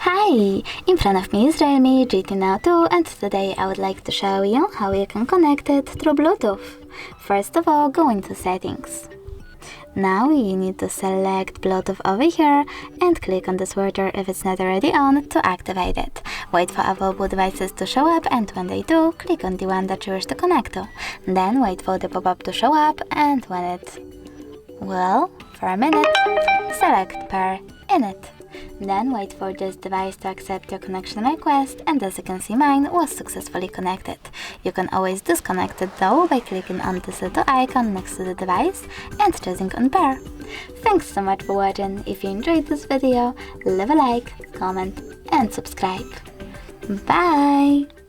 Hi! In front of me is REALME GT Neo2, and today I would like to show you how you can connect it through Bluetooth. First of all, go into settings. Now you need to select Bluetooth over here and click on the switcher if it's not already on to activate it. Wait for available devices to show up, and when they do, click on the one that you wish to connect to. Then wait for the pop-up to show up, and when it will, for a minute, select pair in it. Then wait for this device to accept your connection request, and as you can see, mine was successfully connected. You can always disconnect it though by clicking on this little icon next to the device and choosing unpair. Thanks so much for watching. If you enjoyed this video, leave a like, comment and subscribe. Bye!